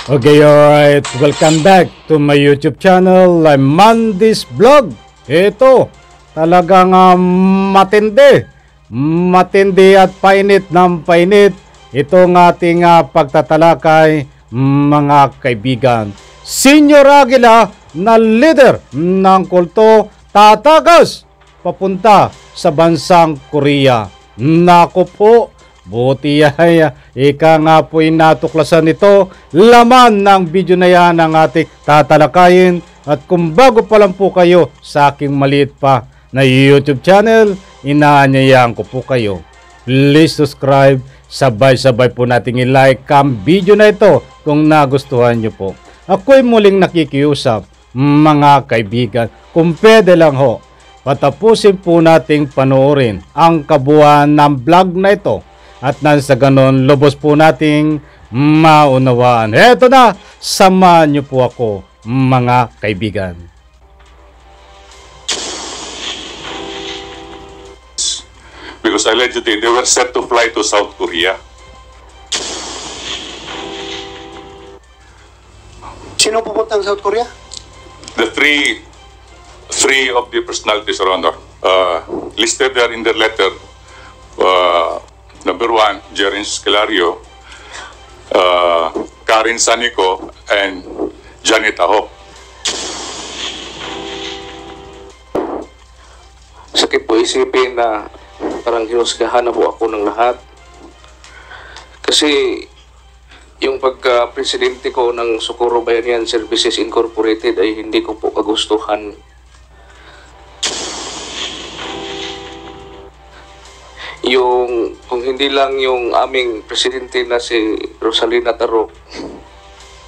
Okay, alright. Welcome back to my YouTube channel. I'm Mandis Vlog. Ito, talagang matindi. Matindi at painit ng painit. Ito ng ating pagtatalakay, mga kaibigan. Senyor Aguila na leader ng kulto tatagas papunta sa bansang Korea. Naku po. Buti ay ika nga po'y natuklasan nito. Laman ng video na yan ang ating tatalakayin. At kung bago pa lang po kayo sa aking maliit pa na YouTube channel, inaanyayahan ko po kayo. Please subscribe. Sabay-sabay po nating i-like ang video na ito kung nagustuhan nyo po. Ako'y muling nakikiusap, mga kaibigan. Kung pwede lang ho, patapusin po nating panoorin ang kabuuan ng vlog na ito. At nang sa ganon, lubos po nating maunawaan. Eto na, samahan niyo po ako, mga kaibigan. Because allegedly they were set to fly to South Korea. Sino pupuntang South Korea? The three of the personalities, Your Honor, listed there in their letter. Number one, Jerin Scalario, Karin Sanico, and Janet Ahok. Sakit po isipin na parang hinusgahan na po ako ng lahat. Kasi yung pagka-presidente ko ng Socorro Bayanihan Services Incorporated ay hindi ko po kagustuhan. Kung hindi lang yung aming presidente na si Rosalina Tarok,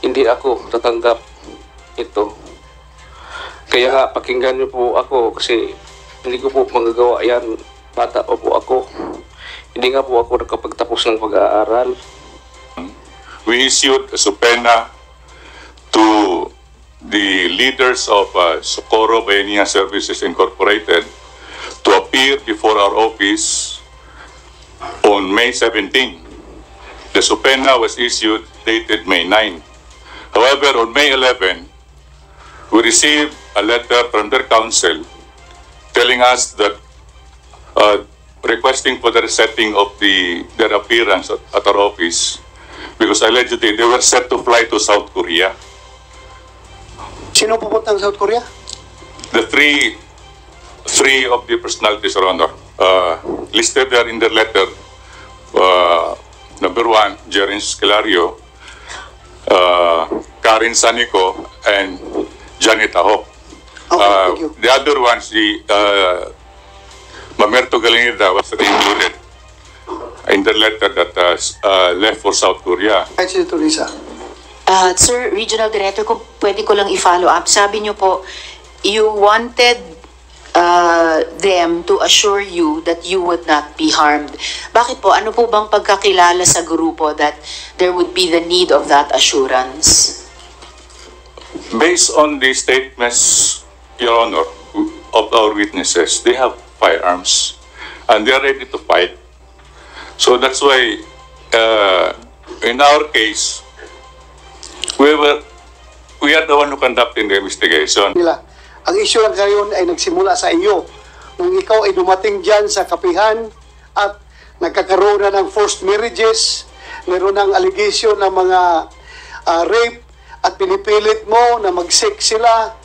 hindi ako tatanggap ito. Kaya nga, pakinggan niyo po ako kasi hindi ko po magagawa yan. Bata pa po ako. Hindi nga po ako nakapagtapos ng pag-aaral. We issued a subpoena to the leaders of Socorro Bayanihan Services Incorporated to appear before our office on May 17. The subpoena was issued dated May 9. However, on May 11, we received a letter from their counsel telling us that requesting for the resetting of their appearance at our office because allegedly they were set to fly to South Korea. Sino pupuntang South Korea? The three of the personalities, Your Honor, listed there in their letter. Number one, Jerin Scalario, Karin Sanico, and Janet Ahok. Okay, thank you. The other ones, Mamerto Galinida was included in the letter that left for South Korea. Kahit si Teresa. Sir, Regional Director, kung pwede ko lang i-follow up. Sabi niyo po, you wanted them to assure you that you would not be harmed. Bakit po? Ano po bang pagkakilala sa grupo that there would be the need of that assurance? Based on the statements, Your Honor, of our witnesses, they have firearms and they are ready to fight. So that's why, in our case, we are the one who conducting the investigation. Nila. Ang issue lang ngayon ay nagsimula sa iyo. Nung ikaw ay dumating dyan sa kapihan at nagkakaroon na ng forced marriages, meron ng allegation ng mga rape at pinipilit mo na mag-sex sila.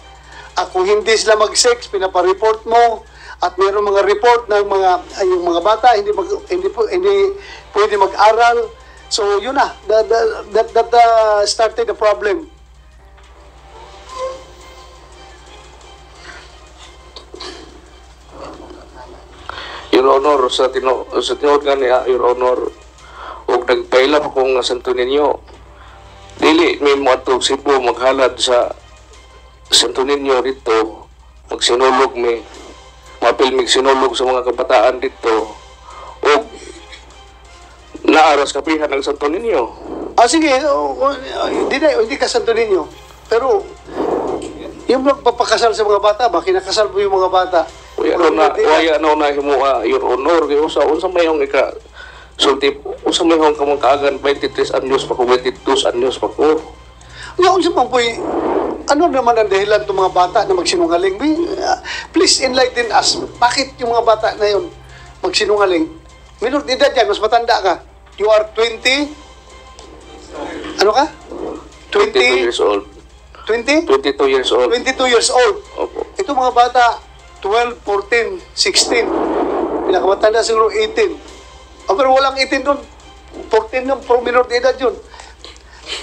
At kung hindi sila mag-sex, pinapareport mo. At meron mga report ng yung mga bata hindi pwede mag-aral. So yun na, that started the problem. Your Honor, sa tinuod nga niya, Your Honor, huwag nagpailam akong Santo Niño. Dili, may mga to Cebu maghalad sa Santo Niño dito, magsinulog may mapilmig sinulog sa mga kabataan dito, o naaras kapihan ng Santo Niño. Sige, hindi ka Santo Niño. Pero, yung magpapakasal sa mga bata, kinakasal mo yung mga bata. Waya na himuha, Your Honor, kaya unsa may yung sulti, unsa may yung kamang kaagan, 23 anyos pa ko, 22 anyos pa ko. Ngayon sa Mampoy, ano naman ang dahilan ng mga bata na magsinungaling? Please enlighten us. Bakit yung mga bata na yun magsinungaling? Minor de edad yan, mas matanda ka. You are 20? Ano ka? 22 years old. 20? 22 years old. 22 years old. Opo. Ito mga bata, 12, 14, 16. Pinakamatanda siguro 18. Oh, pero walang 18 doon. 14 yung pro minor de edad yun.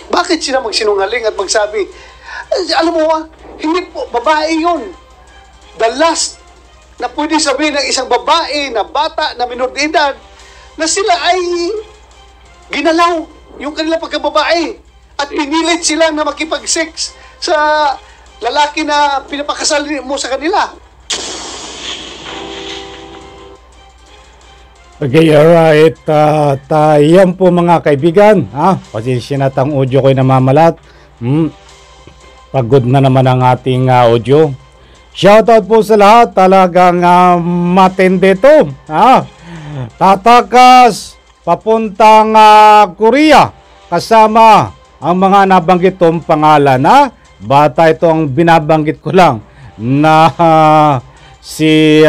Bakit sila magsinungaling at magsabi, alam mo hindi po, babae yun. The last na pwede sabihin ng isang babae na bata na minor de edad na sila ay ginalaw yung kanilang pagkababae at pinilit sila na makipag-sex sa lalaki na pinapakasal mo sa kanila. Okay, alright. Yan po mga kaibigan. Pasensya na tang audio ko'y namamalat. Pagod na naman ang ating audio. Shoutout po sa lahat. Talagang matindi to. Tatakas papuntang Korea. Kasama ang mga nabanggit tong pangalan. Bata ito ang binabanggit ko lang na si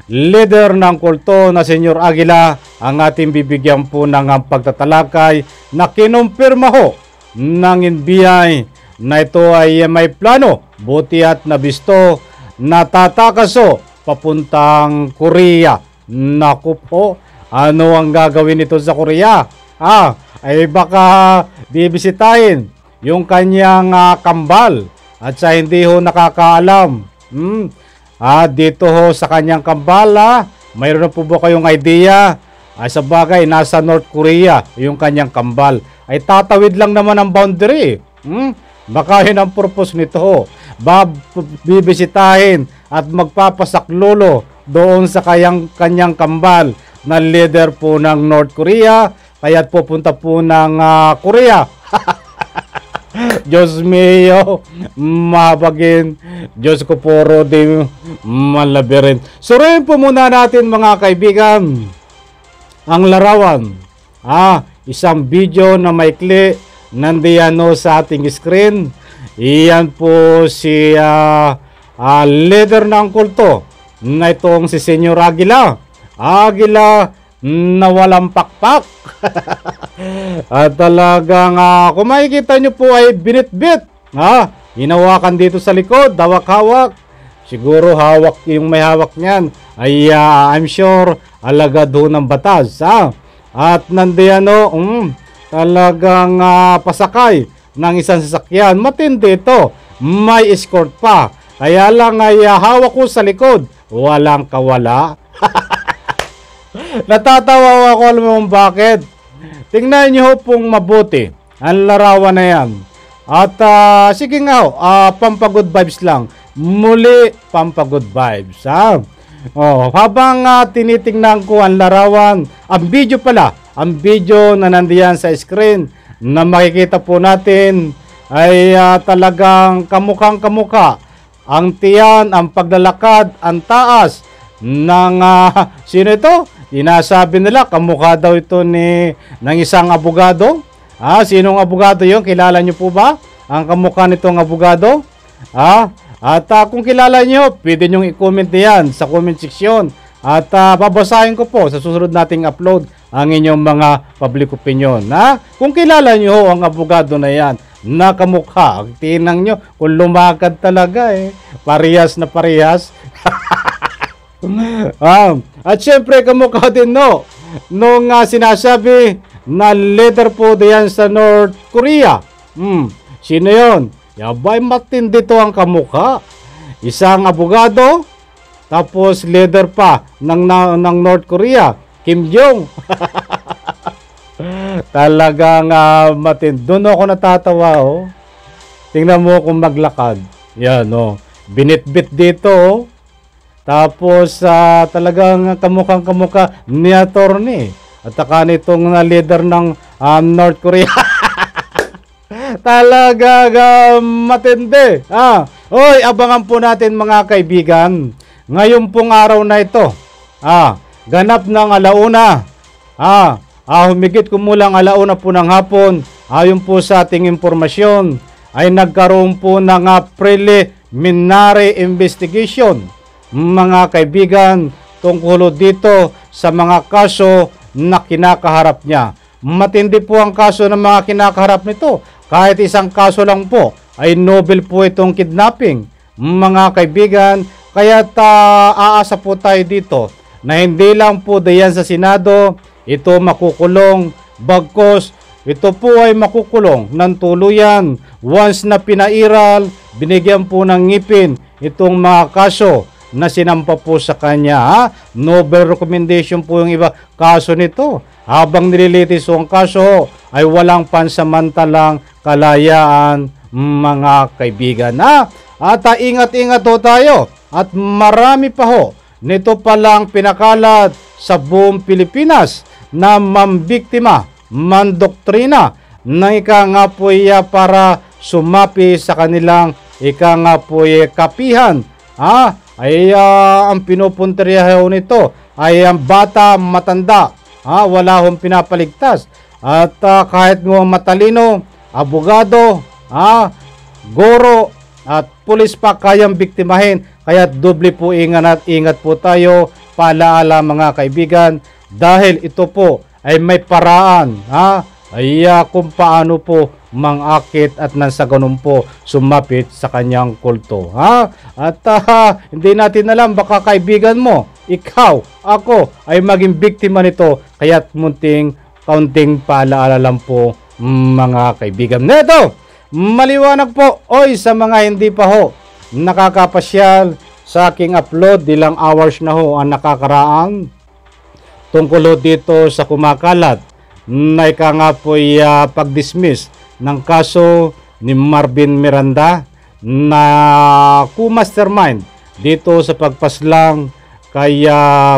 leader ng kulto na Senyor Aguila ang ating bibigyan po ng pagtatalakay na kinumpirma ho ng NBI na ito ay may plano, buti at nabisto na tatakaso papuntang Korea. Naku po, ano ang gagawin nito sa Korea? Ay baka bibisitahin yung kanyang kambal at sa hindi ho nakakaalam. Dito ho sa kanyang kambal, mayroon na po ba kayong idea? Sa bagay, nasa North Korea yung kanyang kambal. Ay tatawid lang naman ang boundary. Baka yun ang purpose nito ho. Bibisitahin at magpapasaklolo doon sa kanyang kambal na leader po ng North Korea. Kaya't pupunta po ng Korea. Diyos mio, mabagin. Diyos ko puro di malabirin. Suriin po muna natin mga kaibigan ang larawan. Isang video na maikli nandiyan sa ating screen. Iyan po si leader ng kulto na itong si Senyor Aguila. Aguila na walang pakpak. At talagang kung makikita nyo po ay binit-bit. Hinawakan dito sa likod, hawak-hawak. Siguro hawak yung may hawak niyan ay I'm sure alagad ho ng batas. At nandiyan talagang pasakay ng isang sasakyan. Matindi ito. May escort pa. Kaya lang ay hawak ko sa likod. Walang kawala. Natatawa ako, alam mo bakit? Tingnan nyo pong mabuti ang larawan na yan. At sige nga, pampagood vibes lang. Muli, pampagood vibes. Habang tinitingnan ko ang larawan, ang video pala, ang video na nandiyan sa screen na makikita po natin ay talagang kamukhang kamukha. Ang tiyan, ang paglalakad, ang taas ng sino ito? Sinasabi nila kamukha daw ito ng isang abogado. Sinong abogado yon? Kilala nyo po ba ang kamukha nitong abogado? At kung kilala nyo, pwede nyo i-comment yan sa comment section. At babasahin ko po sa susunod nating upload ang inyong mga public opinion. Kung kilala nyo ang abogado na yan, na kamukha, tinang nyo kung lumakad talaga parehas na parehas. At syempre kamukha din nung sinasabi na leader po diyan sa North Korea. Sino yon? Yabay, matindi to ang kamukha. Isang abogado, tapos leader pa ng North Korea, Kim Jong. Talagang matindi. Doon ako natatawa Tingnan mo kung maglakad. Yan binitbit dito Tapos talagang kamukhang kamukha ni attorney at saka nitong leader ng North Korea. Talaga matindi. Oy, abangan po natin mga kaibigan. Ngayon pong araw na ito. Ganap ng alauna. Humigit kumulang alauna po ng hapon ayon po sa ating impormasyon, ay nagkaroon po ng preliminary investigation, mga kaibigan, tungkol dito sa mga kaso na kinakaharap niya. Matindi po ang kaso ng mga kinakaharap nito. Kahit isang kaso lang po, ay Nobel po itong kidnapping, mga kaibigan. Kaya't aasa po tayo dito na hindi lang po diyan sa Senado ito makukulong, bagkos ito po ay makukulong ng tuluyan once na pinairal, binigyan po ng ngipin itong mga kaso na sinampa po sa kanya. Nobel recommendation po yung iba kaso nito. Habang nililitis ang kaso ay walang pansamantalang kalayaan, mga kaibigan. At ingat-ingat ho tayo at marami pa ho nito palang pinakalat sa buong Pilipinas na mambiktima, mandoktrina na ika nga po para sumapi sa kanilang ika nga po kapihan. Ay ang pinupunteriyaho nito ay ang bata, matanda, wala hong pinapaligtas. At kahit mo matalino, abogado, guro at pulis pa kayang biktimahin. Kaya doble po ingat po tayo. Paalaala mga kaibigan, dahil ito po ay may paraan kung paano po mangakit at nang sa ganun po sumapit sa kanyang kulto. At hindi natin alam, baka kaibigan mo, ikaw, ako ay maging biktima nito. Kaya't kaunting paalaala lang po mga kaibigan. Neto, maliwanag po sa mga hindi pa ho nakakapasyal sa aking upload, ilang hours na ho ang nakakaraan tungkol dito sa kumakalat na ika nga po pag-dismiss ng kaso ni Marvin Miranda na mastermind dito sa pagpaslang kay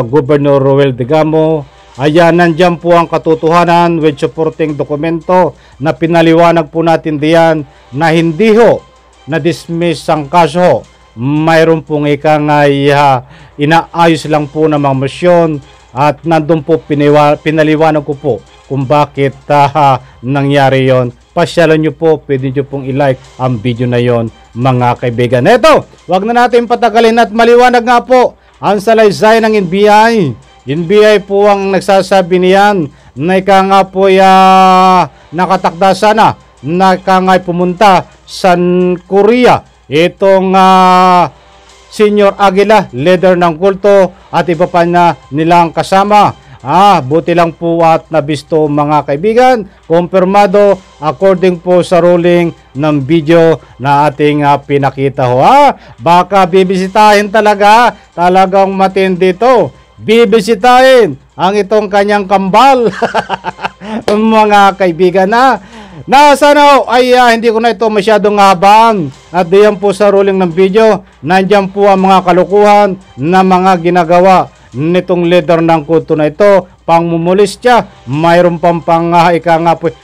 Governor Roel Digamo. Nandyan po ang katotohanan with supporting dokumento na pinaliwanag po natin diyan na hindi ho na-dismiss ang kaso. Mayroon pong inaayos lang po ng mga motion at nandun po pinaliwanag ko po kung bakit nangyari yon. Pasyalan nyo po, pwede nyo pong i-like ang video na yon mga kaibigan. Eto, wag na natin patagalin at maliwanag nga po ang salaysay ng NBI. NBI po ang nagsasabi niyan na ika nga po nakatakda sana na ika nga pumunta sa Korea. Itong Senior Aguila, leader ng kulto at iba pa na nilang kasama. Buti lang po at nabisto mga kaibigan. Kumpirmado according po sa ruling ng video na ating pinakita ho. Baka bibisitahin talagang matindi ito. Bibisitahin ang itong kanyang kambal. Mga kaibigan sana ay hindi ko na ito masyadong habaan. At diyan po sa ruling ng video, nandiyan po ang mga kalukuhan na mga ginagawa nitong leader ng kulto na ito. Pangmumulistya, mayroon pang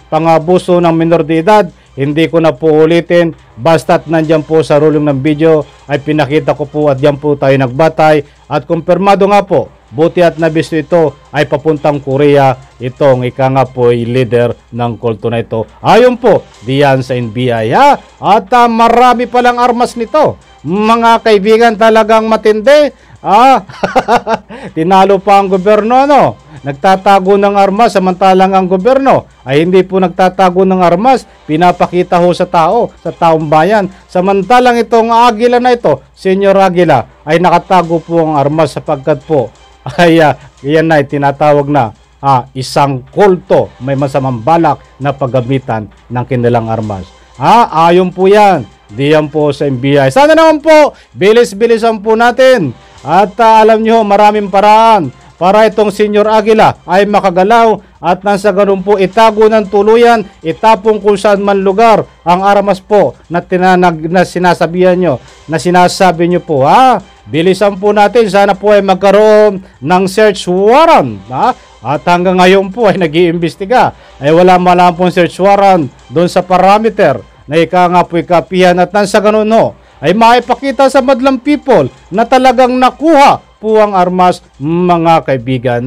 pangabuso ng minor de edad. Hindi ko na po ulitin, basta't nandiyan po sa ruling ng video ay pinakita ko po at diyan po tayo nagbatay. At kumpirmado nga po, buti at nabisto ito ay papuntang Korea itong leader ng kulto na ito. Ayon po diyan sa NBI. At marami palang armas nito. Mga kaibigan, talagang matindi. Tinalo pa ang gobyerno, nagtatago ng armas, samantalang ang gobyerno ay hindi po nagtatago ng armas, pinapakita ho sa taong bayan. Samantalang itong Aguila na ito, Senior Aguila, ay nakatago po ang armas sapagkat po yan na tinatawag na isang kulto may masamang balak na paggamitan ng kanilang armas. Ayon po yan diyan po sa NBI. Sana naman po bilis-bilisan po natin at alam nyo, maraming paraan para itong Senior Aguila ay makagalaw at nasa ganun po itago ng tuluyan, itapong kung saan man lugar ang armas po na sinasabi nyo po. Bilisan po natin, sana po ay magkaroon ng search warrant. At hanggang ngayon po ay nag-iimbestiga ay wala malang pong search warrant doon sa parameter na kapihan at nasa ganun ay maipakita sa madlang people na talagang nakuha po ang armas mga kaibigan.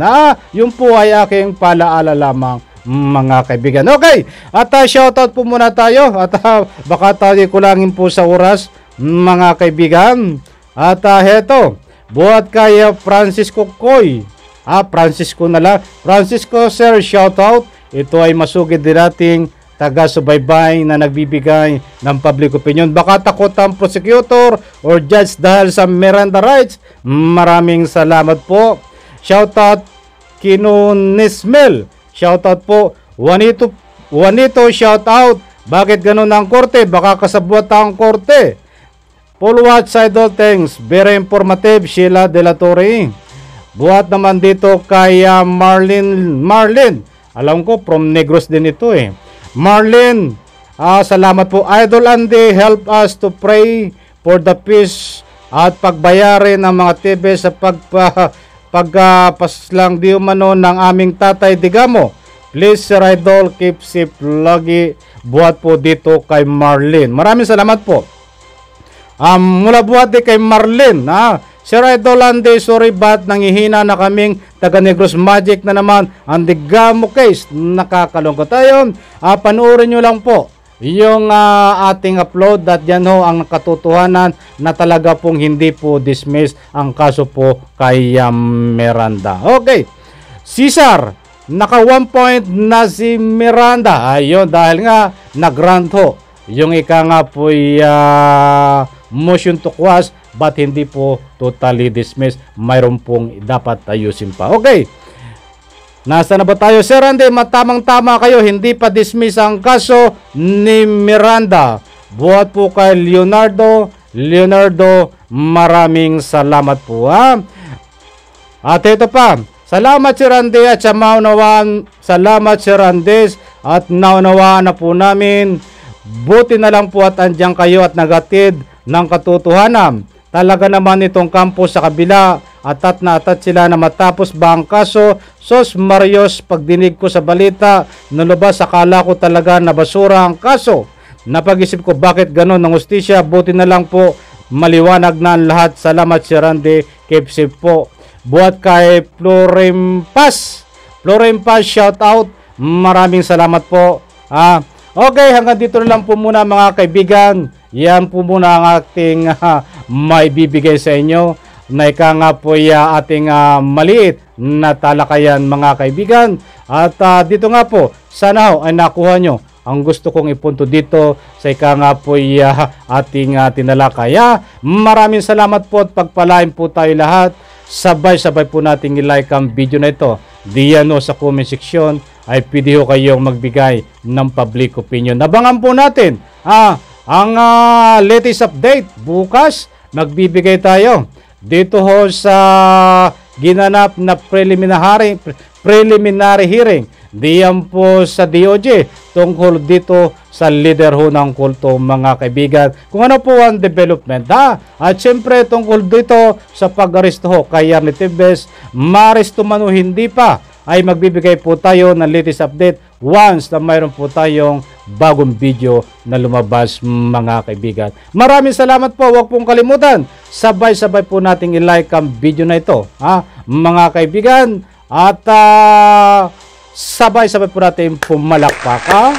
Yun po ay aking palaala lamang mga kaibigan. Okay, at shoutout po muna tayo at baka tayo kulangin po sa oras mga kaibigan. At heto, buhat kay Francisco Coy. Francisco na lang. Francisco sir, shoutout. Ito ay masugid din nating taga-subaybay na nagbibigay ng public opinion. Baka takot ang prosecutor or judge dahil sa Miranda rights. Maraming salamat po. Shoutout Kinunismel. Shoutout po Juanito, shoutout. Bakit ganun ang korte? Baka kasabwat ang korte. Paul Watch, idol, thanks. Very informative. Sheila De La Torre. Buhat naman dito kay Marlin. Alam ko from Negros din ito eh. Marlin, salamat po. Idol Andy, help us to pray for the peace at pagbayarin ng mga TV sa pagpaslang di umano ng aming tatay Digamo. Please, Sir Idol, keep safe lagi. Buhat po dito kay Marlin. Maraming salamat po. Mula buhat din kay Marlin. Sir Idol Andy, sorry but nangihina na kaming taga Negros Magic na naman ang Digamo case. Nakakalungkot tayo. Panoorin nyo lang po yung ating upload at yan ho ang katotohanan na talaga pong hindi po dismiss ang kaso po kay Miranda. Okay, Cesar, naka 1 point na si Miranda. Ayun, dahil nga nag-grant ho yung ika nga po motion to quash but hindi po totally dismissed. Mayroon pong dapat ayusin pa. Okay, nasa na ba tayo? Sir Andy, matamang-tama kayo. Hindi pa dismiss ang kaso ni Miranda. Buhat po kay Leonardo, maraming salamat po. At ito pa, salamat Sir Andy at sa maunawaan. Salamat Sir Andy at naunawaan na po namin. Buti na lang po at andyan kayo at nagatid ng katotohanan. Talaga naman itong campus sa kabila, atat na atat sila na matapos ba ang kaso. Sos Marios, pagdinig ko sa balita, nalabas akala ko talaga na basura ang kaso. Napag-isip ko bakit ganon ng hustisya, buti na lang po maliwanag na ang lahat. Salamat Sir Randy, keep safe po. Buhat kay Florimpas, shout out, maraming salamat po. Okay, hanggang dito na lang po muna mga kaibigan. Yan po muna ang ating may bibigay sa inyo na ika nga po ating maliit na talakayan mga kaibigan. At dito nga po, sana ay nakuha nyo ang gusto kong ipunto dito sa ika nga po ating tinalakaya. Maraming salamat po at pagpalain po tayo lahat. Sabay-sabay po nating i-like ang video na ito. Diyan sa comment section ay pwede ho kayong magbigay ng public opinion. Abangan po natin ang latest update. Bukas magbibigay tayo dito ho sa ginanap na preliminary hearing diyan po sa DOJ tungkol dito sa leader ho ng kulto mga kaibigan. Kung ano po ang development at syempre tungkol dito sa pag-aresto ho kay Yarny Tibes, maaresto man o hindi pa, ay magbibigay po tayo ng latest update once na mayroon po tayong bagong video na lumabas mga kaibigan. Maraming salamat po. Huwag pong kalimutan, sabay-sabay po nating i-like ang video na ito mga kaibigan, at sabay-sabay po natin pumalakpak